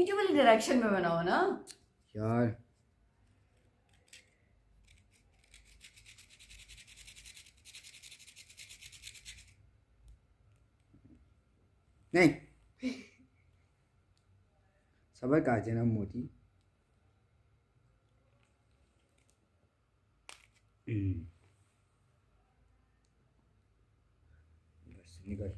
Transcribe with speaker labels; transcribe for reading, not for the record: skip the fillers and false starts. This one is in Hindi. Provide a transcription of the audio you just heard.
Speaker 1: नीचे वाली डायरेक्शन में बनाओ ना
Speaker 2: यार। नहीं, सबर काजे ना मोदी। बस निकल।